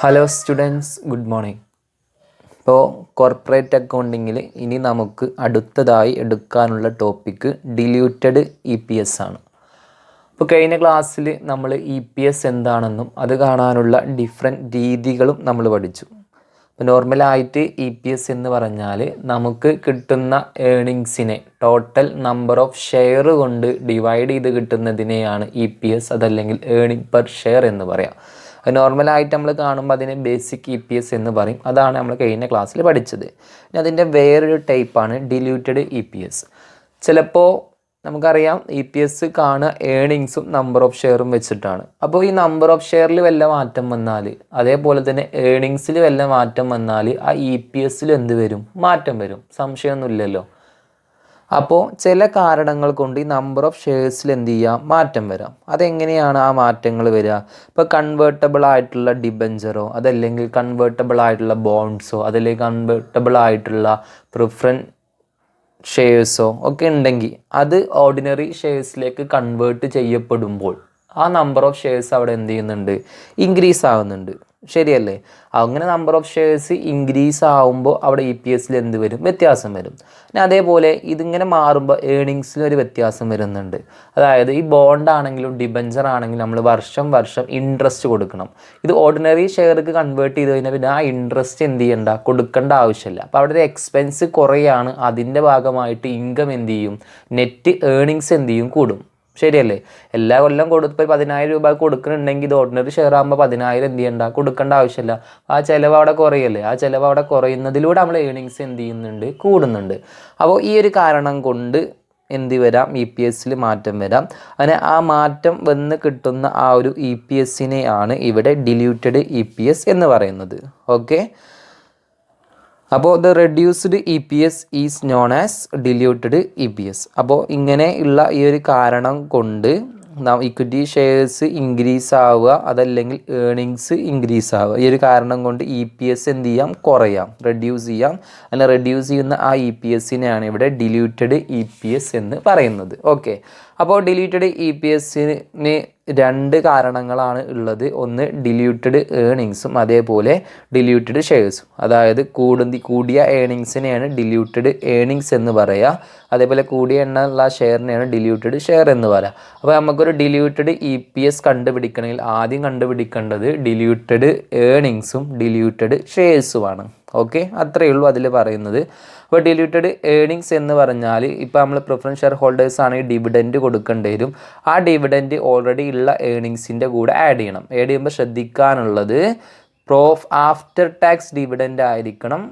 Hello students, good morning. ഇപ്പോൾ corporate അക്കൗണ്ടിങ്ങിൽ ഇനി നമുക്ക് അടുത്തതായി എടുക്കാനുള്ള ടോപ്പിക്ക് ഡില്യൂട്ടഡ് ഇ പി എസ് ആണ്. ഇപ്പോൾ കഴിഞ്ഞ ക്ലാസ്സിൽ നമ്മൾ ഇ പി എസ് എന്താണെന്നും അത് കാണാനുള്ള ഡിഫറെൻറ്റ് രീതികളും നമ്മൾ പഠിച്ചു. ഇപ്പോൾ നോർമലായിട്ട് ഇ പി എസ് എന്ന് പറഞ്ഞാൽ നമുക്ക് കിട്ടുന്ന ഏണിങ്സിനെ ടോട്ടൽ നമ്പർ ഓഫ് ഷെയർ കൊണ്ട് ഡിവൈഡ് ചെയ്ത് കിട്ടുന്നതിനെയാണ് ഇ പി എസ് അതല്ലെങ്കിൽ ഏണിംഗ് പെർ ഷെയർ എന്ന് പറയാം. നോർമലായിട്ട് നമ്മൾ കാണുമ്പോൾ അതിനെ ബേസിക് ഇ പി എസ് എന്ന് പറയും. അതാണ് നമ്മൾ കഴിഞ്ഞ ക്ലാസ്സിൽ പഠിച്ചത്. ഇനി അതിൻ്റെ വേറൊരു ടൈപ്പാണ് ഡില്യൂട്ടഡ് ഇ പി എസ്. ചിലപ്പോൾ നമുക്കറിയാം ഇ പി എസ് കാണുക ഏണിങ്സും നമ്പർ ഓഫ് ഷെയറും വെച്ചിട്ടാണ്. അപ്പോൾ ഈ നമ്പർ ഓഫ് ഷെയറിൽ വല്ല മാറ്റം വന്നാൽ, അതേപോലെ തന്നെ ഏണിങ്സിൽ വല്ല മാറ്റം വന്നാൽ ആ ഇ പി എസിൽ എന്ത് വരും? മാറ്റം വരും. സംശയമൊന്നുമില്ലല്ലോ. അപ്പോൾ ചില കാരണങ്ങൾ കൊണ്ട് ഈ നമ്പർ ഓഫ് ഷെയർസിൽ എന്ത് ചെയ്യാം? മാറ്റം വരാം. അതെങ്ങനെയാണ് ആ മാറ്റങ്ങൾ വരിക? ഇപ്പോൾ കൺവേർട്ടബിൾ ആയിട്ടുള്ള ഡിബഞ്ചറോ അതല്ലെങ്കിൽ കൺവേർട്ടബിൾ ആയിട്ടുള്ള ബോണ്ട്സോ അതല്ലെങ്കിൽ കൺവേർട്ടബിൾ ആയിട്ടുള്ള പ്രിഫറൻസ് ഷെയർസോ ഒക്കെ ഉണ്ടെങ്കിൽ അത് ഓർഡിനറി ഷെയർസിലേക്ക് കൺവേർട്ട് ചെയ്യപ്പെടുമ്പോൾ ആ നമ്പർ ഓഫ് ഷെയർസ് അവിടെ എന്ത് ചെയ്യുന്നുണ്ട്? ഇൻക്രീസ് ആകുന്നുണ്ട്. ശരിയല്ലേ? അങ്ങനെ നമ്പർ ഓഫ് ഷെയർസ് ഇൻക്രീസ് ആകുമ്പോൾ അവിടെ ഇ പി എസിൽ എന്ത് വരും? വ്യത്യാസം വരും. പിന്നെ അതേപോലെ ഇതിങ്ങനെ മാറുമ്പോൾ ഏണിങ്സിലൊരു വ്യത്യാസം വരുന്നുണ്ട്. അതായത് ഈ ബോണ്ട് ആണെങ്കിലും ഡിബഞ്ചർ ആണെങ്കിലും നമ്മൾ വർഷം ഇൻട്രസ്റ്റ് കൊടുക്കണം. ഇത് ഓർഡിനറി ഷെയർക്ക് കൺവേർട്ട് ചെയ്ത് കഴിഞ്ഞാൽ പിന്നെ ആ ഇൻട്രസ്റ്റ് എന്ത് ചെയ്യണ്ട? കൊടുക്കേണ്ട ആവശ്യമില്ല. അപ്പോൾ അവിടെ ഒരു എക്സ്പെൻസ് കുറയാണ്. അതിൻ്റെ ഭാഗമായിട്ട് ഇൻകം എന്ത് ചെയ്യും? നെറ്റ് ഏണിങ്സ് എന്ത് ചെയ്യും? കൂടും. ശരിയല്ലേ? എല്ലാ കൊല്ലം കൊടുപ്പോൾ 10,000 രൂപ കൊടുക്കുന്നുണ്ടെങ്കിൽ ഇത് ഓർഡിനറി ഷെയർ ആകുമ്പോൾ 10,000 എന്ത് ചെയ്യണ്ട? കൊടുക്കേണ്ട ആവശ്യമില്ല. ആ ചിലവ് അവിടെ കുറയല്ലേ? ആ ചിലവ് അവിടെ കുറയുന്നതിലൂടെ നമ്മൾ ഏണിങ്സ് എന്ത് ചെയ്യുന്നുണ്ട്? കൂടുന്നുണ്ട്. അപ്പോൾ ഈ ഒരു കാരണം കൊണ്ട് എന്ത് വരാം? ഇ പി എസിൽ മാറ്റം വരാം. അങ്ങനെ ആ മാറ്റം വന്ന് കിട്ടുന്ന ആ ഒരു ഇ പി എസിനെയാണ് ഇവിടെ ഡില്യൂട്ടഡ് ഇ പി എസ് എന്ന് പറയുന്നത്. ഓക്കെ. അപ്പോൾ the reduced E P S is known as diluted E P S. അപ്പോൾ ഇങ്ങനെ ഉള്ള ഈ ഒരു കാരണം കൊണ്ട് ഇക്വിറ്റി ഷെയർസ് ഇൻക്രീസ് ആവുക അതല്ലെങ്കിൽ ഏണിങ്സ് ഇൻക്രീസ് ആവുക, ഈ ഒരു കാരണം കൊണ്ട് ഇ പി എസ് എന്ത് ചെയ്യാം? കുറയാം, റെഡ്യൂസ് ചെയ്യാം. അല്ല, റെഡ്യൂസ് ചെയ്യുന്ന ആ ഇ പി എസിനെയാണ് ഇവിടെ ഡില്യൂട്ടഡ് ഇ പി എസ് എന്ന് പറയുന്നത്. ഓക്കെ. അപ്പോൾ ഡില്യൂട്ടഡ് ഇ പി എസിന് രണ്ട് കാരണങ്ങളാണ് ഉള്ളത്. ഒന്ന് ഡില്യൂട്ടഡ് ഏണിങ്സും അതേപോലെ ഡില്യൂട്ടഡ് ഷെയർസും. അതായത് കൂടിയ ഏണിങ്സിനെയാണ് ഡില്യൂട്ടഡ് ഏണിങ്സ് എന്ന് പറയുക. അതേപോലെ കൂടിയ എണ്ണമുള്ള ഷെയറിനെയാണ് ഡില്യൂട്ടഡ് ഷെയർ എന്ന് പറയുക. അപ്പോൾ നമുക്കൊരു ഡില്യൂട്ടഡ് ഇ പി എസ് കണ്ടുപിടിക്കണമെങ്കിൽ ആദ്യം കണ്ടുപിടിക്കേണ്ടത് ഡില്യൂട്ടഡ് ഏണിങ്സും ഡില്യൂട്ടഡ് ഷെയർസുമാണ്. ഓക്കെ, അത്രയേ ഉള്ളൂ അതിൽ പറയുന്നത്. അപ്പോൾ ഡില്യൂട്ടഡ് ഏണിങ്സ് എന്ന് പറഞ്ഞാൽ ഇപ്പോൾ നമ്മൾ പ്രിഫറൻസ് ഷെയർ ഹോൾഡേഴ്സ് ആണെങ്കിൽ ഡിവിഡൻറ്റ് കൊടുക്കേണ്ടി വരും. ആ ഡിവിഡൻറ്റ് ഓൾറെഡി ഉള്ള ഏണിങ്സിൻ്റെ കൂടെ ആഡ് ചെയ്യണം. ആഡ് ചെയ്യുമ്പോൾ ശ്രദ്ധിക്കാനുള്ളത് ആഫ്റ്റർ ടാക്സ് ഡിവിഡൻറ്റ് ആയിരിക്കണം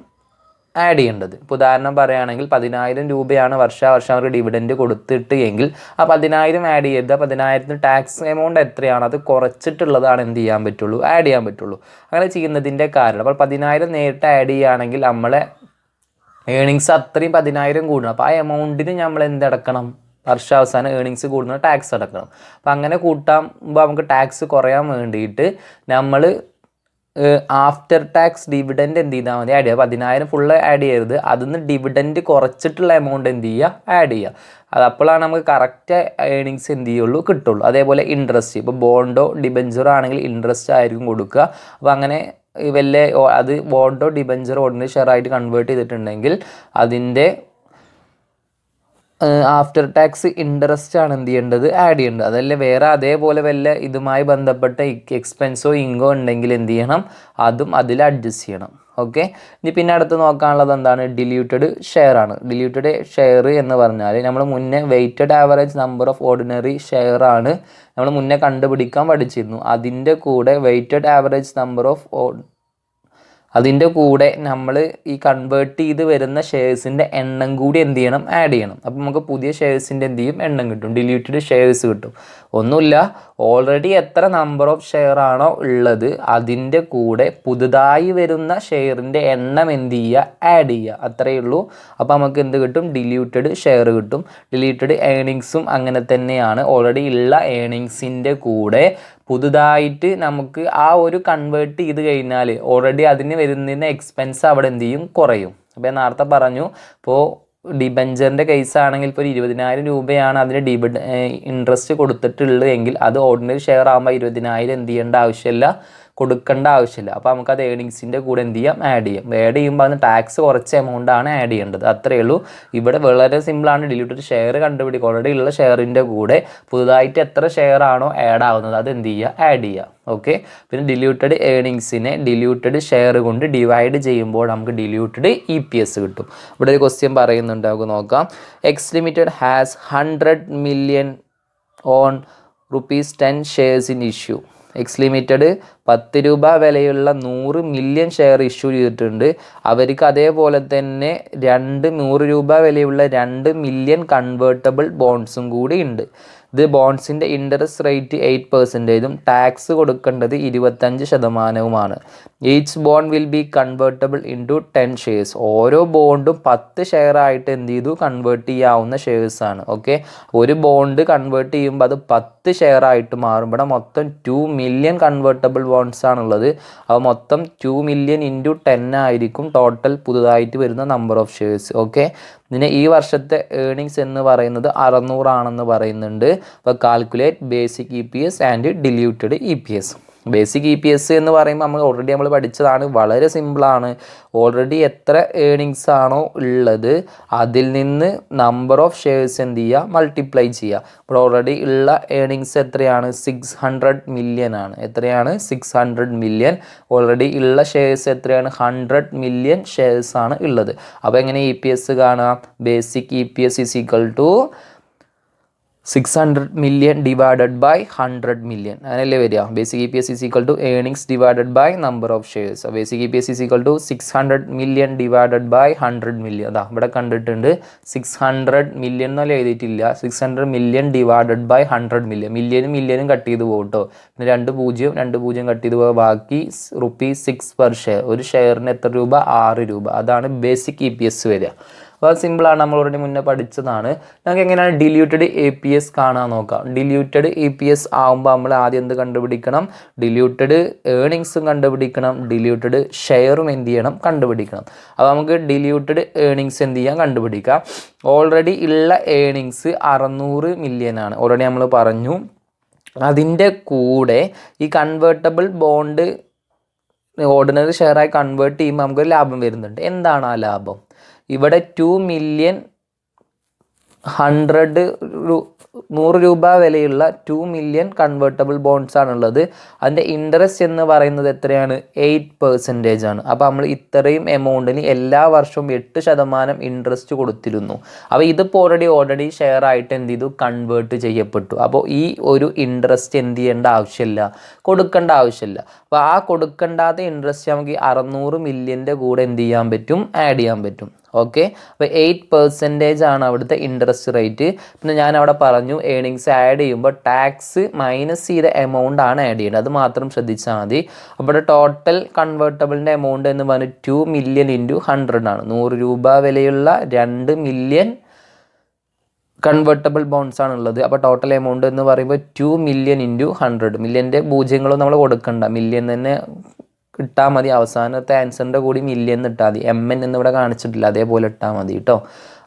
ആഡ് ചെയ്യേണ്ടത്. ഇപ്പോൾ ഉദാഹരണം പറയുകയാണെങ്കിൽ 10,000 രൂപയാണ് വർഷം അവർക്ക് ഡിവിഡൻറ്റ് കൊടുത്തിട്ട് എങ്കിൽ ആ 10,000 ആഡ് ചെയ്ത് 10,000 ടാക്സ് എമൗണ്ട് എത്രയാണ് അത് കുറച്ചിട്ടുള്ളതാണ് എന്ത് ചെയ്യാൻ പറ്റുള്ളൂ? ആഡ് ചെയ്യാൻ പറ്റുള്ളൂ. അങ്ങനെ ചെയ്യുന്നതിൻ്റെ കാരണം അപ്പോൾ 10,000 നേരിട്ട് ആഡ് ചെയ്യുകയാണെങ്കിൽ നമ്മളെ ഏണിങ്സ് അത്രയും 10,000 കൂടണം. അപ്പോൾ ആ എമൗണ്ടിന് നമ്മൾ എന്തടക്കണം? വർഷാവസാനം ഏണിങ്സ് കൂടുന്ന ടാക്സ് അടക്കണം. അപ്പോൾ അങ്ങനെ കൂട്ടാകുമ്പോൾ നമുക്ക് ടാക്സ് കുറയാൻ വേണ്ടിയിട്ട് നമ്മൾ ആഫ്റ്റർ ടാക്സ് ഡിവിഡൻറ്റ് എന്ത് ചെയ്താൽ മതി? ആഡ് ചെയ്യുക. 10,000 ഫുള്ള് ആഡ് ചെയ്യരുത്. അതിൽ ഡിവിഡൻറ്റ് കുറച്ചിട്ടുള്ള എമൗണ്ട് എന്ത് ചെയ്യുക? ആഡ് ചെയ്യുക. അത് അപ്പോഴാണ് നമുക്ക് കറക്റ്റ് ഏണിങ്സ് എന്ത് ചെയ്യുള്ളൂ? കിട്ടുള്ളൂ. അതേപോലെ ഇൻട്രസ്റ്റ്, ഇപ്പോൾ ബോണ്ടോ ഡിബഞ്ചറോ ആണെങ്കിൽ ഇൻട്രസ്റ്റ് ആയിരിക്കും കൊടുക്കുക. അപ്പോൾ അങ്ങനെ അത് ബോണ്ടോ ഡിബഞ്ചറോ ഓർഡിനറി ഷെയർ ആയിട്ട് കൺവേർട്ട് ചെയ്തിട്ടുണ്ടെങ്കിൽ അതിൻ്റെ ആഫ്റ്റർ ടാക്സ് ഇൻട്രസ്റ്റ് ആണ് എന്ത് ചെയ്യേണ്ടത്? ആഡ് ചെയ്യേണ്ടത്. അതല്ല വേറെ അതേപോലെ ഇതുമായി ബന്ധപ്പെട്ട എക്സ്പെൻസോ ഇൻകോ ഉണ്ടെങ്കിൽ എന്ത് ചെയ്യണം? അതും അതിൽ അഡ്ജസ്റ്റ് ചെയ്യണം. ഓക്കെ. ഇനി പിന്നെ അടുത്ത് നോക്കാനുള്ളത് എന്താണ്? ഡില്യൂട്ടഡ് ഷെയർ ആണ്. ഡില്യൂട്ടഡ് ഷെയർ എന്ന് പറഞ്ഞാൽ നമ്മൾ മുന്നേ weighted average number of ordinary share ആണ് നമ്മൾ മുന്നേ കണ്ടുപിടിക്കാൻ പഠിച്ചിരുന്നു. അതിൻ്റെ കൂടെ വെയ്റ്റഡ് ആവറേജ് നമ്പർ ഓഫ് അതിൻ്റെ കൂടെ നമ്മൾ ഈ കൺവേർട്ട് ചെയ്ത് വരുന്ന ഷെയർസിൻ്റെ എണ്ണം കൂടി എന്ത് ചെയ്യണം? ആഡ് ചെയ്യണം. അപ്പോൾ നമുക്ക് പുതിയ ഷെയർസിൻ്റെ എന്ത് ചെയ്യും? എണ്ണം കിട്ടും. ഡില്യൂട്ടഡ് ഷെയർസ് കിട്ടും. ഒന്നുമില്ല, ഓൾറെഡി എത്ര നമ്പർ ഓഫ് ഷെയർ ആണോ ഉള്ളത് അതിൻ്റെ കൂടെ പുതുതായി വരുന്ന ഷെയറിൻ്റെ എണ്ണം എന്ത് ചെയ്യുക? ആഡ് ചെയ്യുക. അത്രയേ ഉള്ളൂ. അപ്പോൾ നമുക്ക് എന്ത് കിട്ടും? ഡില്യൂട്ടഡ് ഷെയർ കിട്ടും. ഡില്യൂട്ടഡ് ഏണിങ്സും അങ്ങനെ തന്നെയാണ്. ഓൾറെഡി ഉള്ള ഏണിങ്സിൻ്റെ കൂടെ പുതുതായിട്ട് നമുക്ക് ആ ഒരു കൺവേർട്ട് ചെയ്ത് കഴിഞ്ഞാൽ ഓൾറെഡി അതിന് വരുന്നതിന് എക്സ്പെൻസ് അവിടെ എന്ത് ചെയ്യും? കുറയും. അപ്പോൾ ഞാൻ നേരത്തെ പറഞ്ഞു, ഇപ്പോൾ ഡിബഞ്ചറിൻ്റെ കേസ് ആണെങ്കിൽ ഇപ്പോൾ 20,000 രൂപയാണ് അതിന് ഇൻട്രസ്റ്റ് കൊടുത്തിട്ടുള്ളത് എങ്കിൽ അത് ഓർഡിനറി ഷെയർ ആകുമ്പോൾ 20,000 എന്ത് ചെയ്യേണ്ട ആവശ്യമില്ല? കൊടുക്കേണ്ട ആവശ്യമില്ല. അപ്പോൾ നമുക്കത് ഏണിങ്സിൻ്റെ കൂടെ എന്ത് ചെയ്യാം, ആഡ് ചെയ്യുമ്പോൾ അതിന് ടാക്സ് കുറച്ച് എമൗണ്ടാണ് ആഡ് ചെയ്യേണ്ടത്. അത്രയേ ഉള്ളൂ. ഇവിടെ വളരെ സിമ്പിളാണ്. ഡിലൂട്ടഡ് ഷെയർ കണ്ടുപിടിക്കുക. ഓൾറെഡി ഉള്ള ഷെയറിൻ്റെ കൂടെ പുതുതായിട്ട് എത്ര ഷെയർ ആണോ ആഡ് ആവുന്നത് അത് എന്ത് ചെയ്യുക, ആഡ് ചെയ്യുക. ഓക്കെ. പിന്നെ ഡിലൂട്ടഡ് ഏണിങ്സിനെ ഡിലൂട്ടഡ് ഷെയർ കൊണ്ട് ഡിവൈഡ് ചെയ്യുമ്പോൾ നമുക്ക് ഡിലൂട്ടഡ് EPS കിട്ടും. ഇവിടെ ഒരു ക്വസ്റ്റ്യൻ പറയുന്നുണ്ട്, നമുക്ക് നോക്കാം. X limited has 100 million on ₹10 shares in issue. X limited 10 രൂപ വിലയുള്ള 100 മില്യൺ ഷെയർ ഇഷ്യൂ ചെയ്തിട്ടുണ്ട്. അവർക്ക് അതേപോലെ തന്നെ 100 രൂപ വിലയുള്ള 2 മില്യൺ കൺവേർട്ടബിൾ ബോണ്ട്സും കൂടി ഉണ്ട്. ഇത് ബോണ്ട്സിൻ്റെ ഇൻട്രസ്റ്റ് റേറ്റ് 8%, ടാക്സ് കൊടുക്കേണ്ടത് 25%. Each bond will be convertible into 10 shares. ഓരോ ബോണ്ടും 10 ഷെയർ ആയിട്ട് എന്ത് ചെയ്തു, കൺവേർട്ട് ചെയ്യാവുന്ന ഷെയർസാണ്. ഓക്കെ. ഒരു ബോണ്ട് കൺവേർട്ട് ചെയ്യുമ്പോൾ അത് 10 ഷെയർ ആയിട്ട് മാറും. ഇവിടെ മൊത്തം 2 മില്യൺ കൺവേർട്ടബിൾ ബോണ്ട്സ് ആണുള്ളത്. അപ്പോൾ മൊത്തം 2 മില്യൺ ഇൻറ്റു 10 ആയിരിക്കും ടോട്ടൽ പുതുതായിട്ട് വരുന്ന നമ്പർ ഓഫ് ഷെയർസ്. ഓക്കെ. ഇതിന് ഈ വർഷത്തെ ഏണിങ്സ് എന്ന് പറയുന്നത് 600 ആണെന്ന് പറയുന്നുണ്ട്. അപ്പോൾ calculate basic EPS and diluted EPS. Basic EPS എന്ന് പറയുമ്പോൾ നമ്മൾ പഠിച്ചതാണ്. വളരെ സിമ്പിളാണ്. ഓൾറെഡി എത്ര ഏണിങ്സ് ആണോ ഉള്ളത് അതിൽ നിന്ന് നമ്പർ ഓഫ് ഷെയർസ് എന്ത് ചെയ്യുക, മൾട്ടിപ്ലൈ ചെയ്യുക. ഇപ്പോൾ ഓൾറെഡി ഉള്ള ഏണിങ്സ് എത്രയാണ്, 600 മില്യൺ ആണ്. എത്രയാണ്, 600 മില്യൺ. ഓൾറെഡി ഉള്ള ഷെയർസ് എത്രയാണ്, 100 മില്യൺ ഷെയർസ് ആണ് ഉള്ളത്. അപ്പോൾ എങ്ങനെ EPS കാണാം, basic EPS is equal to 600 million divided by 100 million. അങ്ങനെയല്ലേ വരിക. Basic EPS is equal to earnings divided by number of shares. Basic EPS is equal to 600 million divided by 100 million. അതാ ഇവിടെ കണ്ടിട്ടുണ്ട്. 600 മില്യൺ എന്നല്ല എഴുതിയിട്ടില്ല. 600 million divided by 100 million. മില്യനും cut ചെയ്ത് പോകും കേട്ടോ. പിന്നെ 2 കട്ട് ചെയ്ത് പോകുക. ബാക്കി ₹6 പെർ ഷെയർ. ഒരു ഷെയറിന് എത്ര രൂപ, 6 രൂപ. അതാണ് ബേസിക് EPS വരിക. അപ്പോൾ സിമ്പിളാണ്, നമ്മൾ ഓൾറെഡി മുന്നേ പഠിച്ചതാണ്. നമുക്ക് എങ്ങനെയാണ് ഡില്യൂട്ടഡ് EPS കാണാൻ നോക്കാം. ഡില്യൂട്ടഡ് EPS ആകുമ്പോൾ നമ്മൾ ആദ്യം എന്ത് കണ്ടുപിടിക്കണം, ഡില്യൂട്ടഡ് ഏണിങ്സും കണ്ടുപിടിക്കണം, ഡില്യൂട്ടഡ് ഷെയറും എന്ത് ചെയ്യണം, കണ്ടുപിടിക്കണം. അപ്പോൾ നമുക്ക് ഡില്യൂട്ടഡ് ഏണിങ്സ് എന്ത് ചെയ്യാം, കണ്ടുപിടിക്കാം. ഓൾറെഡി ഉള്ള ഏണിങ്സ് 600 മില്യൺ ആണ്. ഓൾറെഡി നമ്മൾ പറഞ്ഞു. അതിൻ്റെ കൂടെ ഈ കൺവേർട്ടബിൾ ബോണ്ട് ഓർഡിനറി ഷെയറായി കൺവേർട്ട് ചെയ്യുമ്പോൾ നമുക്കൊരു ലാഭം വരുന്നുണ്ട്. എന്താണ് ആ ലാഭം? ഇവിടെ 2 മില്യൺ 100 രൂപ വിലയുള്ള 2 മില്യൺ കൺവേർട്ടബിൾ ബോണ്ട്സ് ആണുള്ളത്. അതിൻ്റെ ഇൻട്രസ്റ്റ് എന്ന് പറയുന്നത് എത്രയാണ്, 8% ആണ്. അപ്പോൾ നമ്മൾ ഇത്രയും എമൗണ്ടിന് എല്ലാ വർഷവും 8% ഇൻട്രസ്റ്റ് കൊടുത്തിരുന്നു. അപ്പോൾ ഇതിപ്പോൾ ഓൾറെഡി ഷെയർ ആയിട്ട് എന്ത് ചെയ്തു, കൺവേർട്ട് ചെയ്യപ്പെട്ടു. അപ്പോൾ ഈ ഒരു ഇൻട്രസ്റ്റ് എന്ത് ചെയ്യേണ്ട ആവശ്യമില്ല, കൊടുക്കേണ്ട ആവശ്യമില്ല. അപ്പോൾ ആ കൊടുക്കേണ്ടാത്ത ഇൻട്രസ്റ്റ് നമുക്ക് 600 മില്യൻ്റെ കൂടെ എന്ത് ചെയ്യാൻ പറ്റും, ആഡ് ചെയ്യാൻ പറ്റും. ഓക്കെ. അപ്പോൾ 8% ആണ് അവിടുത്തെ ഇൻട്രസ്റ്റ് റേറ്റ്. പിന്നെ ഞാൻ അവിടെ പറഞ്ഞു ഏണിങ്സ് ആഡ് ചെയ്യുമ്പോൾ ടാക്സ് മൈനസ് ചെയ്ത എമൗണ്ട് ആണ് ആഡ് ചെയ്യേണ്ടത്. അത് മാത്രം ശ്രദ്ധിച്ചാൽ മതി. അപ്പോൾ ടോട്ടൽ കൺവേർട്ടബിളിൻ്റെ എമൗണ്ട് എന്ന് പറഞ്ഞാൽ 2 മില്യൺ ഇൻറ്റു 100 ആണ്. 100 രൂപ വിലയുള്ള 2 മില്യൺ കൺവേർട്ടബിൾ ബോണ്ട്സ് ആണുള്ളത്. അപ്പോൾ ടോട്ടൽ എമൗണ്ട് എന്ന് പറയുമ്പോൾ 2 മില്യൺ ഇൻറ്റു 100. മില്യൻ്റെ പൂജ്യങ്ങളും നമ്മൾ കൊടുക്കണ്ട, മില്യൺ തന്നെ ഇട്ടാൽ മതി. അവസാനത്തെ ആൻസറിൻ്റെ കൂടി മില്യൺ ഇട്ടാൽ മതി. MN എന്നിവിടെ കാണിച്ചിട്ടില്ല, അതേപോലെ ഇട്ടാൽ മതി കേട്ടോ.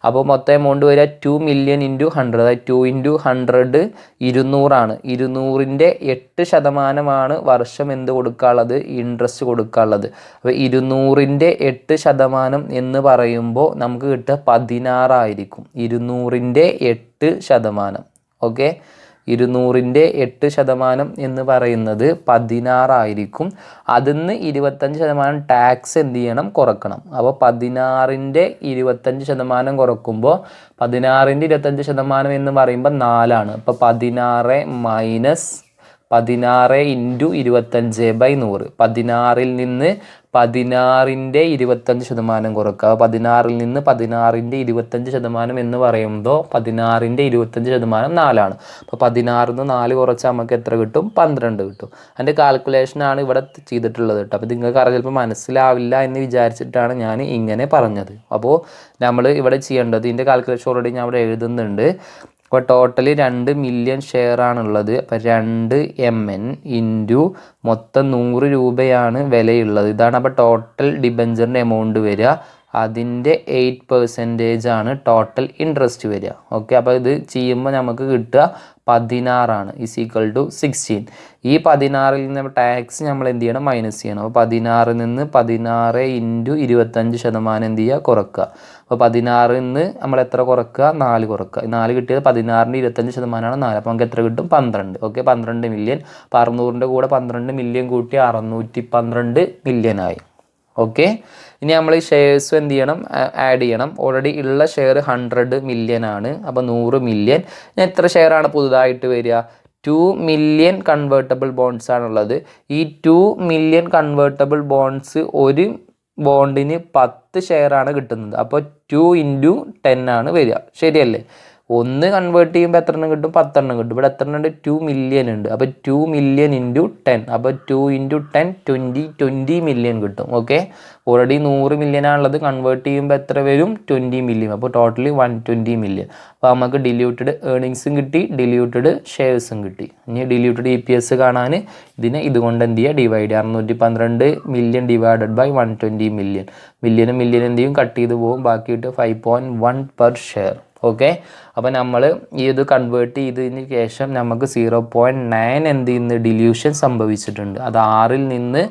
അപ്പോൾ മൊത്തം എമൗണ്ട് വരിക 2 മില്യൺ ഇൻറ്റു 100. അതായത് 2 ഇൻറ്റു 100 200 ആണ്. 200ൻ്റെ 8% വർഷം എന്ത് കൊടുക്കാനുള്ളത്, ഇൻട്രസ്റ്റ് കൊടുക്കാനുള്ളത്. അപ്പോൾ 200ൻ്റെ 8% എന്ന് പറയുമ്പോൾ നമുക്ക് കിട്ടുക 16 ആയിരിക്കും. 200ൻ്റെ 8%. ഓക്കെ. 200ൻ്റെ 8% എന്ന് പറയുന്നത് 16 ആയിരിക്കും. അതിൽ നിന്ന് 25% ടാക്സ് എന്ത് ചെയ്യണം, കുറക്കണം. അപ്പോൾ 16ൻ്റെ 25% കുറക്കുമ്പോൾ 16ൻ്റെ 25% എന്ന് പറയുമ്പോൾ 4 ആണ്. അപ്പോൾ 16 മൈനസ് 16 ഇൻറ്റു 25/100. 16ൽ നിന്ന് 16ൻ്റെ 25% കുറക്കുക. 16ൽ നിന്ന് 16ൻ്റെ 25% എന്ന് പറയുമ്പോൾ 16ൻ്റെ 25% 4 ആണ്. അപ്പോൾ 16ന്ന് 4 കുറച്ചാൽ നമുക്ക് എത്ര കിട്ടും, 12 കിട്ടും. അതിൻ്റെ കാൽക്കുലേഷനാണ് ഇവിടെ ചെയ്തിട്ടുള്ളത് കേട്ടോ. അപ്പോൾ നിങ്ങൾക്ക് അറിയാം ചിലപ്പോൾ മനസ്സിലാവില്ല എന്ന് വിചാരിച്ചിട്ടാണ് ഞാൻ ഇങ്ങനെ പറഞ്ഞത്. അപ്പോൾ നമ്മൾ ഇവിടെ ചെയ്യേണ്ടത്, ഇതിൻ്റെ കാൽക്കുലേഷൻ ഓൾറെഡി ഞാൻ ഇവിടെ എഴുതുന്നുണ്ട്. അപ്പോൾ ടോട്ടലി 2 മില്യൺ ഷെയർ ആണുള്ളത്. അപ്പോൾ 2 MN ഇൻറ്റു മൊത്തം 100 രൂപയാണ് വിലയുള്ളത്. ഇതാണ് അപ്പോൾ ടോട്ടൽ ഡിബഞ്ചറിൻ്റെ എമൗണ്ട് വരിക. അതിൻ്റെ 8% ആണ് ടോട്ടൽ ഇൻട്രസ്റ്റ് വരിക. ഓക്കെ. അപ്പോൾ ഇത് ചെയ്യുമ്പോൾ നമുക്ക് കിട്ടുക 16 ഈസ് ഈക്വൽ ടു 16. ഈ 16ൽ നിന്ന് ടാക്സ് നമ്മൾ എന്ത് ചെയ്യണം, മൈനസ് ചെയ്യണം. അപ്പോൾ 16 നിന്ന് 16 ഇൻറ്റു 25% എന്ത് ചെയ്യുക, കുറക്കുക. അപ്പോൾ 16 നിന്ന് നമ്മൾ എത്ര കുറക്കുക, 4 കുറക്കുക. 4 കിട്ടിയത് 16ൻ്റെ 25%ആണ് 4. അപ്പോൾ നമുക്ക് എത്ര കിട്ടും, 12. Okay, 12 million. അപ്പോൾ 600ൻ്റെ കൂടെ 12 മില്യൺ കൂട്ടി 612 മില്യനായി. ഓക്കെ, ഇനി നമ്മൾ ഈ ഷെയർസ് എന്ത് ചെയ്യണം, ആഡ് ചെയ്യണം. ഓൾറെഡി ഉള്ള ഷെയർ 100 മില്യൺ ആണ്. അപ്പോൾ 100 മില്യൺ. എത്ര ഷെയറാണ് പുതുതായിട്ട് വരിക, 2 മില്യൺ കൺവേർട്ടബിൾ ബോണ്ട്സ് ആണുള്ളത്. ഈ 2 മില്യൺ കൺവേർട്ടബിൾ ബോണ്ട്സ് ഒരു ബോണ്ടിന് 10 ഷെയറാണ് കിട്ടുന്നത്. അപ്പോൾ 2 ഇൻറ്റു 10 ആണ് വരിക. ശരിയല്ലേ? ഒന്ന് കൺവേർട്ട് ചെയ്യുമ്പോൾ എത്ര എണ്ണം കിട്ടും, 10 എണ്ണം കിട്ടും. ഇവിടെ എത്ര എണ്ണം ഉണ്ട്, 2 മില്യൺ ഉണ്ട്. അപ്പോൾ 2 മില്യൺ ഇൻറ്റു 10, അപ്പോൾ 2 ഇൻറ്റു 10 20 മില്യൺ കിട്ടും. ഓക്കെ, ഓൾറെഡി 100 മില്യൺ ആണുള്ളത്. കൺവേർട്ട് ചെയ്യുമ്പോൾ എത്ര വരും, 20 മില്യൺ. അപ്പോൾ ടോട്ടലി 120 മില്യൺ. അപ്പോൾ നമുക്ക് ഡില്യൂട്ടഡ് ഏർണിങ്സും കിട്ടി, ഡില്യൂട്ടഡ് ഷെയർസും കിട്ടി. ഇനി ഡില്യൂട്ടഡ് EPS കാണാൻ ഇതിനെ ഇതുകൊണ്ട് എന്ത് ചെയ്യുക, ഡിവൈഡ് ചെയ്യുക. 612 മില്യൺ ഡിവൈഡഡ് ബൈ 120 മില്യൺ. മില്യനും മില്യനും എന്ത് ചെയ്യും, കട്ട് ചെയ്ത് പോകും. ബാക്കിയിട്ട് 5.1 പെർ ഷെയർ. ഓക്കെ, അപ്പോൾ നമ്മൾ ഈ ഇത് കൺവേർട്ട് ചെയ്തതിന് ശേഷം നമുക്ക് 0.9 എന്ത് ചെയ്യുന്ന ഡില്യൂഷൻ സംഭവിച്ചിട്ടുണ്ട്. അത് 6ൽ നിന്ന്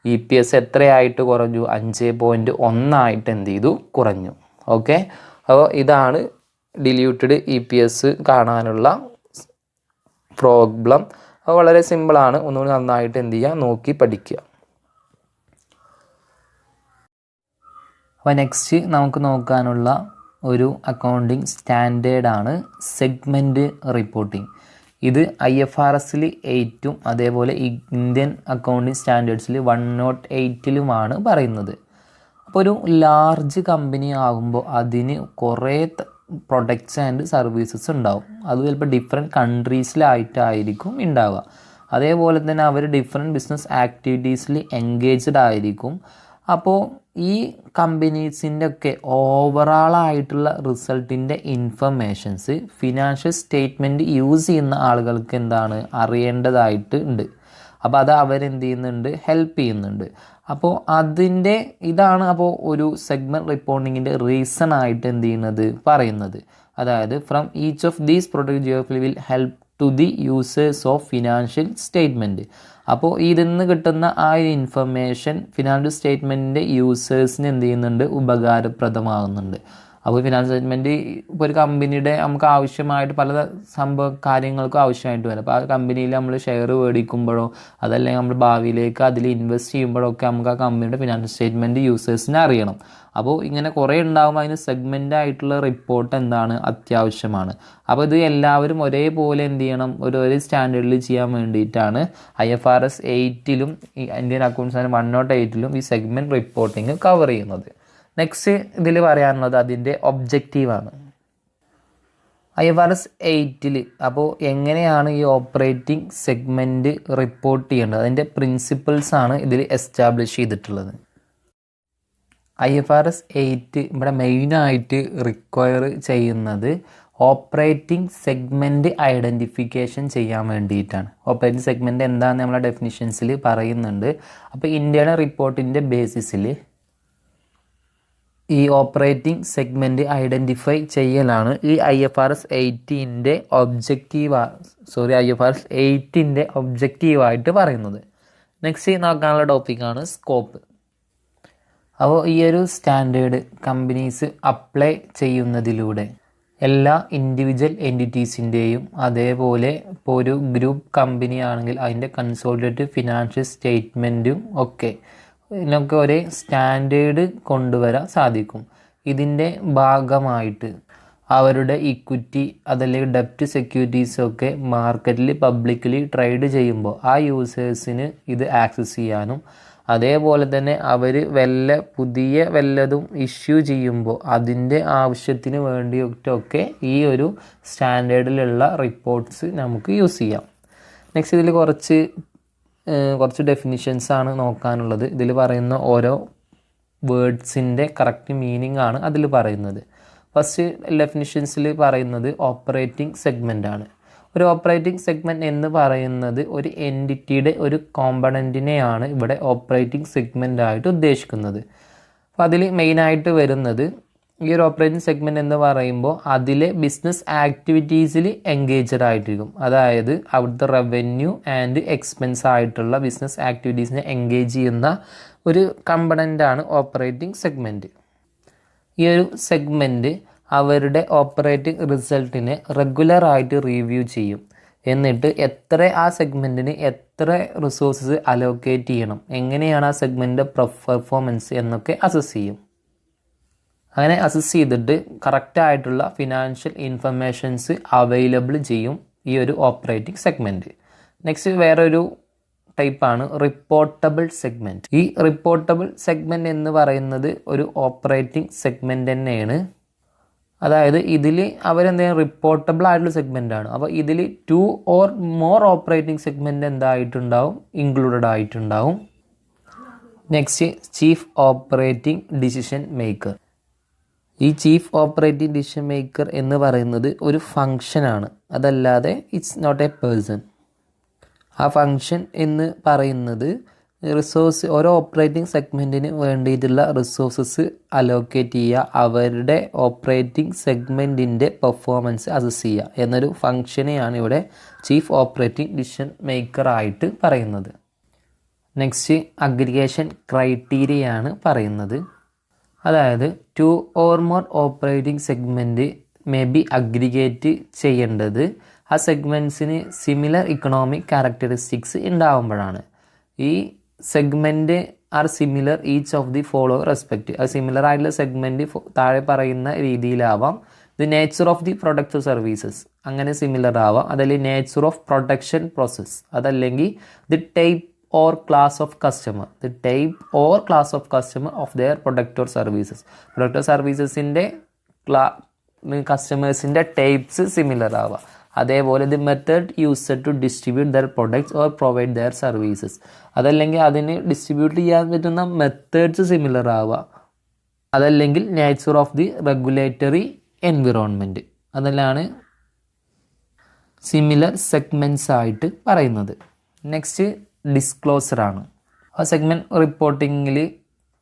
EPS എത്രയായിട്ട് കുറഞ്ഞു, 5.1 ആയിട്ട് എന്ത് ചെയ്തു, കുറഞ്ഞു. ഓക്കെ, അപ്പോൾ ഇതാണ് ഡില്യൂട്ടഡ് EPS കാണാനുള്ള പ്രോബ്ലം. അപ്പോൾ വളരെ സിമ്പിളാണ്. ഒന്നുകൂടി നന്നായിട്ട് എന്ത് ചെയ്യുക, നോക്കി പഠിക്കുക. അപ്പോൾ നെക്സ്റ്റ് നമുക്ക് നോക്കാനുള്ള ഒരു അക്കൗണ്ടിങ് സ്റ്റാൻഡേർഡാണ് സെഗ്മെൻറ്റ് റിപ്പോർട്ടിംഗ്. ഇത് IFRSൽ 8ഉം അതേപോലെ ഇന്ത്യൻ അക്കൗണ്ടിങ് സ്റ്റാൻഡേർഡ്സിൽ 108ലുമാണ് പറയുന്നത്. അപ്പോൾ ഒരു ലാർജ് കമ്പനി ആകുമ്പോൾ അതിന് കുറേ പ്രൊഡക്ട്സ് ആൻഡ് സർവീസസ് ഉണ്ടാവും. അത് ചിലപ്പോൾ ഡിഫറെൻറ്റ് കൺട്രീസിലായിട്ടായിരിക്കും ഉണ്ടാവുക. അതേപോലെ തന്നെ അവർ ഡിഫറെൻറ്റ് ബിസിനസ് ആക്ടിവിറ്റീസിൽ എൻഗേജ്ഡ് ആയിരിക്കും. അപ്പോൾ ഈ കമ്പനീസിൻ്റെ ഒക്കെ ഓവറാളായിട്ടുള്ള റിസൾട്ടിൻ്റെ ഇൻഫർമേഷൻസ് ഫിനാൻഷ്യൽ സ്റ്റേറ്റ്മെൻറ്റ് യൂസ് ചെയ്യുന്ന ആളുകൾക്ക് എന്താണ് അറിയേണ്ടതായിട്ട് ഉണ്ട്. അപ്പോൾ അത് അവരെന്ത് ചെയ്യുന്നുണ്ട്, ഹെൽപ്പ് ചെയ്യുന്നുണ്ട്. അപ്പോൾ അതിൻ്റെ ഇതാണ് അപ്പോൾ ഒരു സെഗ്മെൻറ്റ് റിപ്പോർട്ടിങ്ങിൻ്റെ റീസൺ ആയിട്ട് എന്ത് ചെയ്യുന്നത്, പറയുന്നത്. അതായത് from each of these product geography will help to the users of financial statement. അപ്പോൾ ഇതിൽ നിന്ന് കിട്ടുന്ന ആ ഒരു ഇൻഫർമേഷൻ ഫിനാൻഷ്യൽ സ്റ്റേറ്റ്മെൻറ്റിൻ്റെ യൂസേഴ്സിന് എന്ത് ചെയ്യുന്നുണ്ട്, ഉപകാരപ്രദമാകുന്നുണ്ട്. അപ്പോൾ ഫിനാൻഷ്യൽ സ്റ്റേറ്റ്മെൻറ്റ് ഇപ്പോൾ ഒരു കമ്പനിയുടെ നമുക്ക് ആവശ്യമായിട്ട് പല കാര്യങ്ങൾക്കും ആവശ്യമായിട്ട് വരും. അപ്പോൾ ആ കമ്പനിയിൽ നമ്മൾ ഷെയർ മേടിക്കുമ്പോഴോ അതല്ലെങ്കിൽ നമ്മൾ ഭാവിയിലേക്ക് അതിൽ ഇൻവെസ്റ്റ് ചെയ്യുമ്പോഴൊക്കെ നമുക്ക് ആ കമ്പനിയുടെ ഫിനാൻഷ്യൽ സ്റ്റേറ്റ്മെൻറ്റ് യൂസേഴ്സിനെ അറിയണം. അപ്പോൾ ഇങ്ങനെ കുറേ ഉണ്ടാകുമ്പോൾ അതിന് സെഗ്മെൻ്റ് ആയിട്ടുള്ള റിപ്പോർട്ട് എന്താണ്, അത്യാവശ്യമാണ്. അപ്പോൾ ഇത് എല്ലാവരും ഒരേപോലെ എന്ത് ചെയ്യണം, ഒരേ സ്റ്റാൻഡേർഡിൽ ചെയ്യാൻ വേണ്ടിയിട്ടാണ് IFRS 8ലും ഇന്ത്യൻ അക്കൗണ്ട്സ് 108ലും ഈ സെഗ്മെൻറ്റ് റിപ്പോർട്ടിങ് കവർ ചെയ്യുന്നത്. നെക്സ്റ്റ് ഇതിൽ പറയാനുള്ളത് അതിൻ്റെ ഒബ്ജക്റ്റീവാണ്. IFRS 8ൽ അപ്പോൾ എങ്ങനെയാണ് ഈ ഓപ്പറേറ്റിംഗ് സെഗ്മെൻറ്റ് റിപ്പോർട്ട് ചെയ്യേണ്ടത്, അതിൻ്റെ പ്രിൻസിപ്പിൾസാണ് ഇതിൽ എസ്റ്റാബ്ലിഷ് ചെയ്തിട്ടുള്ളത്. IFRS 8 ഇവിടെ മെയിനായിട്ട് റിക്വയർ ചെയ്യുന്നത് ഓപ്പറേറ്റിംഗ് സെഗ്മെൻറ്റ് ഐഡൻറ്റിഫിക്കേഷൻ ചെയ്യാൻ വേണ്ടിയിട്ടാണ്. ഓപ്പറേറ്റിംഗ് സെഗ്മെൻറ്റ് എന്താണെന്ന് നമ്മളെ ഡെഫിനിഷൻസിൽ പറയുന്നുണ്ട്. അപ്പോൾ ഇന്ത്യയുടെ റിപ്പോർട്ടിൻ്റെ ബേസിസിൽ ഈ ഓപ്പറേറ്റിംഗ് സെഗ്മെൻറ്റ് ഐഡൻറ്റിഫൈ ചെയ്യലാണ് ഈ IFRS 8ൻ്റെ ഒബ്ജക്റ്റീവായിട്ട് പറയുന്നത്. നെക്സ്റ്റ് നോക്കാനുള്ള ടോപ്പിക്കാണ് സ്കോപ്പ്. അപ്പോൾ ഈ ഒരു സ്റ്റാൻഡേർഡ് കമ്പനീസ് അപ്ലൈ ചെയ്യുന്നതിലൂടെ എല്ലാ ഇൻഡിവിജ്വൽ എൻറ്റിറ്റീസിൻ്റെയും അതേപോലെ ഇപ്പോൾ ഒരു ഗ്രൂപ്പ് കമ്പനി ആണെങ്കിൽ അതിൻ്റെ കൺസോളിഡേറ്റഡ് ഫിനാൻഷ്യൽ സ്റ്റേറ്റ്മെൻറ്റും ഒക്കെ ഇതിനൊക്കെ ഒരേ സ്റ്റാൻഡേർഡ് കൊണ്ടുവരാൻ സാധിക്കും. ഇതിൻ്റെ ഭാഗമായിട്ട് അവരുടെ ഇക്വിറ്റി അതല്ലെങ്കിൽ ഡെപ്റ്റ് സെക്യൂരിറ്റീസൊക്കെ മാർക്കറ്റിൽ പബ്ലിക്കലി ട്രേഡ് ചെയ്യുമ്പോൾ ആ യൂസേഴ്സിന് ഇത് ആക്സസ് ചെയ്യാനും അതേപോലെ തന്നെ അവർ പുതിയ വല്ലതും ഇഷ്യൂ ചെയ്യുമ്പോൾ അതിൻ്റെ ആവശ്യത്തിന് വേണ്ടിയിട്ടൊക്കെ ഈ ഒരു സ്റ്റാൻഡേർഡിലുള്ള റിപ്പോർട്ട്സ് നമുക്ക് യൂസ് ചെയ്യാം. നെക്സ്റ്റ് ഇതിൽ കുറച്ച് ഡെഫിനിഷൻസാണ് നോക്കാനുള്ളത്. ഇതിൽ പറയുന്ന ഓരോ വേർഡ്സിൻ്റെ കറക്റ്റ് മീനിങ് ആണ് അതിൽ പറയുന്നത്. ഫസ്റ്റ് ഡെഫിനിഷൻസിൽ പറയുന്നത് ഓപ്പറേറ്റിംഗ് സെഗ്മെൻ്റ് ആണ്. ഒരു ഓപ്പറേറ്റിംഗ് സെഗ്മെൻറ്റ് എന്ന് പറയുന്നത് ഒരു എൻറ്റിറ്റിയുടെ ഒരു കോമ്പണൻറ്റിനെയാണ് ഇവിടെ ഓപ്പറേറ്റിംഗ് സെഗ്മെൻ്റ് ആയിട്ട് ഉദ്ദേശിക്കുന്നത്. അപ്പോൾ അതിൽ മെയിനായിട്ട് വരുന്നത് ഈ ഒരു ഓപ്പറേറ്റിംഗ് സെഗ്മെൻറ്റ് എന്ന് പറയുമ്പോൾ അതിലെ ബിസിനസ് ആക്ടിവിറ്റീസിൽ എൻഗേജഡ് ആയിട്ടിരിക്കും. അതായത് അവിടുത്തെ റവന്യൂ ആൻഡ് എക്സ്പെൻസ് ആയിട്ടുള്ള ബിസിനസ് ആക്ടിവിറ്റീസിനെ എൻഗേജ് ചെയ്യുന്ന ഒരു കമ്പണൻ്റാണ് ഓപ്പറേറ്റിംഗ് സെഗ്മെൻറ്റ്. ഈ ഒരു സെഗ്മെൻറ്റ് അവരുടെ ഓപ്പറേറ്റിംഗ് റിസൾട്ടിനെ റെഗുലറായിട്ട് റിവ്യൂ ചെയ്യും. എന്നിട്ട് ആ സെഗ്മെൻറ്റിന് എത്ര റിസോഴ്സസ് അലോക്കേറ്റ് ചെയ്യണം, എങ്ങനെയാണ് ആ സെഗ്മെൻറ്റിൻ്റെ പെർഫോമൻസ് എന്നൊക്കെ അസസ് ചെയ്യും. അങ്ങനെ അസസ് ചെയ്തിട്ട് കറക്റ്റായിട്ടുള്ള ഫിനാൻഷ്യൽ ഇൻഫർമേഷൻസ് അവൈലബിൾ ചെയ്യും ഈ ഒരു ഓപ്പറേറ്റിംഗ് സെഗ്മെൻറ്റ്. നെക്സ്റ്റ് വേറൊരു ടൈപ്പാണ് റിപ്പോർട്ടബിൾ സെഗ്മെൻറ്റ്. ഈ റിപ്പോർട്ടബിൾ സെഗ്മെൻറ്റ് എന്ന് പറയുന്നത് ഒരു ഓപ്പറേറ്റിംഗ് സെഗ്മെൻറ്റ് തന്നെയാണ്. അതായത് ഇതിൽ അവരെന്തെങ്കിലും റിപ്പോർട്ടബിൾ ആയിട്ടുള്ള സെഗ്മെൻറ്റാണ്. അപ്പോൾ ഇതിൽ 2 or more ഓപ്പറേറ്റിംഗ് സെഗ്മെൻറ്റ് എന്തായിട്ടുണ്ടാവും, ഇൻക്ലൂഡഡ് ആയിട്ടുണ്ടാവും. Next chief operating decision maker. ഈ ചീഫ് ഓപ്പറേറ്റിംഗ് ഡിസിഷൻ മേക്കർ എന്ന് പറയുന്നത് ഒരു ഫങ്ഷനാണ്, അതല്ലാതെ ഇറ്റ്സ് നോട്ട് എ പേഴ്സൺ. ആ ഫങ്ഷൻ എന്ന് പറയുന്നത് ഓരോ ഓപ്പറേറ്റിംഗ് സെഗ്മെൻറ്റിന് വേണ്ടിയിട്ടുള്ള റിസോഴ്സസ് അലോക്കേറ്റ് ചെയ്യുക, അവരുടെ ഓപ്പറേറ്റിംഗ് സെഗ്മെൻറ്റിൻ്റെ പെർഫോമൻസ് അസസ് ചെയ്യുക എന്നൊരു ഫങ്ഷനെയാണ് ഇവിടെ ചീഫ് ഓപ്പറേറ്റിംഗ് ഡിസിഷൻ മേക്കർ ആയിട്ട് പറയുന്നത്. നെക്സ്റ്റ് അഗ്രിഗേഷൻ ക്രൈറ്റീരിയയാണ് പറയുന്നത്. അതായത് 2 or more operating segment may be aggregate ചെയ്യേണ്ടത് ആ സെഗ്മെൻറ്റ്സിന് സിമിലർ ഇക്കണോമിക് ക്യാരക്ടറിസ്റ്റിക്സ് ഉണ്ടാകുമ്പോഴാണ്. ഈ segment are similar each of the follow respect. അത് സിമിലർ ആയിട്ടുള്ള സെഗ്മെൻറ്റ് താഴെ പറയുന്ന രീതിയിലാവാം. The nature of the product services അങ്ങനെ സിമിലർ ആവാം. അതല്ലെങ്കിൽ നേച്ചർ ഓഫ് പ്രൊഡക്ഷൻ പ്രോസസ്, അതല്ലെങ്കിൽ the type or class of customer, the type or class of customer of their product or services. Product or servicesൻ്റെ കസ്റ്റമേഴ്സിൻ്റെ types similar ആവുക. അതേപോലെ the method used to distribute their products or provide their services, അതല്ലെങ്കിൽ അതിന് distribute ചെയ്യാൻ പറ്റുന്ന methods similar ആവുക. അതല്ലെങ്കിൽ nature of the regulatory environment, അതെല്ലാണ് സിമിലർ സെഗ്മെൻറ്റ്സ് ആയിട്ട് പറയുന്നത്. നെക്സ്റ്റ് ഡിസ്ക്ലോസറാണ്. ആ സെഗ്മെൻറ്റ് റിപ്പോർട്ടിങ്ങിൽ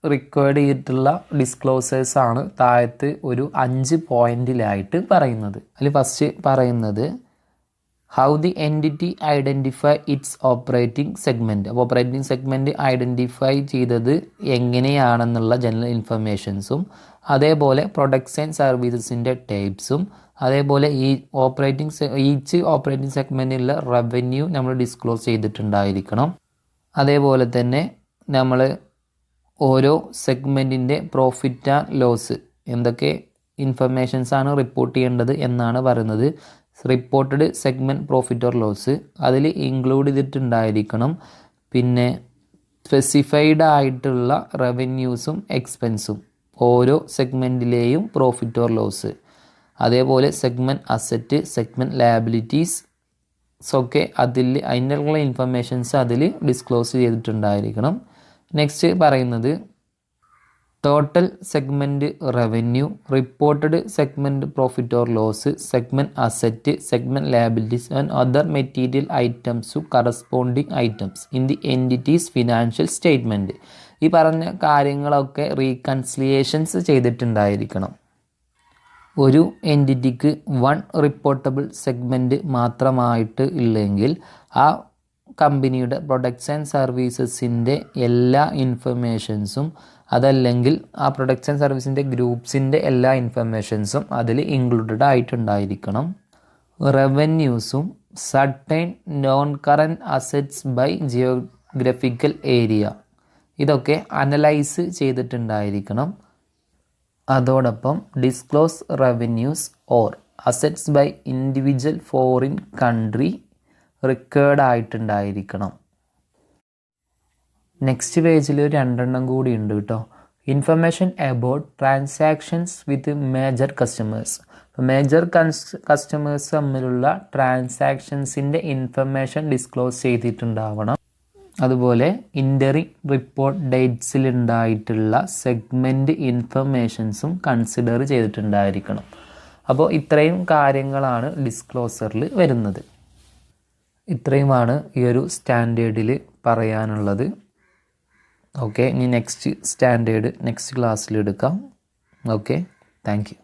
റിക്വയർഡ് ചെയ്തിട്ടുള്ള ഡിസ്ക്ലോസേഴ്സാണ് താഴത്ത് ഒരു 5 പോയിന്റിലായിട്ട് പറയുന്നത്. അതിൽ ഫസ്റ്റ് പറയുന്നത് how the entity identify it's operating segment. അപ്പോൾ ഓപ്പറേറ്റിംഗ് സെഗ്മെൻറ്റ് ഐഡൻറ്റിഫൈ ചെയ്തത് എങ്ങനെയാണെന്നുള്ള ജനറൽ ഇൻഫർമേഷൻസും, അതേപോലെ പ്രൊഡക്ട്സ് ആൻഡ് സർവീസസിൻ്റെ ടൈപ്സും, അതേപോലെ ഈച്ച് ഓപ്പറേറ്റിംഗ് സെഗ്മെൻറ്റിലുള്ള റവന്യൂ നമ്മൾ ഡിസ്ക്ലോസ് ചെയ്തിട്ടുണ്ടായിരിക്കണം. അതേപോലെ തന്നെ നമ്മൾ ഓരോ സെഗ്മെൻറ്റിൻ്റെ പ്രോഫിറ്റ് ആൻഡ് ലോസ് എന്തൊക്കെ ഇൻഫർമേഷൻസാണ് റിപ്പോർട്ട് ചെയ്യേണ്ടത് എന്നാണ് പറയുന്നത്. Reported segment profit or loss അതിൽ ഇൻക്ലൂഡ് ചെയ്തിട്ടുണ്ടായിരിക്കണം. പിന്നെ സ്പെസിഫൈഡ് ആയിട്ടുള്ള റവന്യൂസും എക്സ്പെൻസും ഓരോ സെഗ്മെൻറ്റിലെയും പ്രോഫിറ്റ് ഓർ ലോസ്, അതേപോലെ സെഗ്മെൻറ്റ് അസറ്റ്, സെഗ്മെൻറ്റ് ലയബിലിറ്റീസ് ഒക്കെ അതിനുള്ള ഇൻഫർമേഷൻസ് അതിൽ ഡിസ്ക്ലോസ് ചെയ്തിട്ടുണ്ടായിരിക്കണം. നെക്സ്റ്റ് പറയുന്നത് total segment revenue, reported segment profit or loss, segment asset, segment liabilities and other material items to corresponding items in the entity's financial statement. ഈ പറഞ്ഞ കാര്യങ്ങളൊക്കെ റീകൺസിലിയേഷൻസ് ചെയ്തിട്ടുണ്ടായിരിക്കണം. ഒരു എൻറ്റിറ്റിക്ക് 1 reportable segment മാത്രമായിട്ട് ഇല്ലെങ്കിൽ ആ കമ്പനിയുടെ പ്രൊഡക്ട്സ് ആൻഡ് സർവീസസിൻ്റെ എല്ലാ ഇൻഫർമേഷൻസും, അതല്ലെങ്കിൽ ആ പ്രൊഡക്ട്സ് ആൻഡ് സർവീസിൻ്റെ ഗ്രൂപ്പ്സിൻ്റെ എല്ലാ ഇൻഫർമേഷൻസും അതിൽ ഇൻക്ലൂഡഡ് ആയിട്ടുണ്ടായിരിക്കണം. റവന്യൂസും certain non current assets by geographical area ഇതൊക്കെ അനലൈസ് ചെയ്തിട്ടുണ്ടായിരിക്കണം. അതോടൊപ്പം disclose revenues or assets by individual foreign country recorded ആയിട്ടുണ്ടായിരിക്കണം. നെക്സ്റ്റ് പേജിൽ 2 കൂടി ഉണ്ട് കേട്ടോ. Information about transactions with major customers. Major customers തമ്മിലുള്ള ട്രാൻസാക്ഷൻസിൻ്റെ ഇൻഫർമേഷൻ ഡിസ്ക്ലോസ് ചെയ്തിട്ടുണ്ടാവണം. അതുപോലെ ഇൻ്ററിം റിപ്പോർട്ട് ഡേറ്റ്സിലുണ്ടായിട്ടുള്ള സെഗ്മെൻറ്റ് ഇൻഫർമേഷൻസും കൺസിഡർ ചെയ്തിട്ടുണ്ടായിരിക്കണം. അപ്പോൾ ഇത്രയും കാര്യങ്ങളാണ് ഡിസ്ക്ലോസറിൽ വരുന്നത്. ഇത്രയുമാണ് ഈ ഒരു സ്റ്റാൻഡേർഡിൽ പറയാനുള്ളത്. ഓക്കെ, ഇനി നെക്സ്റ്റ് സ്റ്റാൻഡേർഡ് നെക്സ്റ്റ് ക്ലാസ്സിൽ എടുക്കാം. ഓക്കെ. Thank you.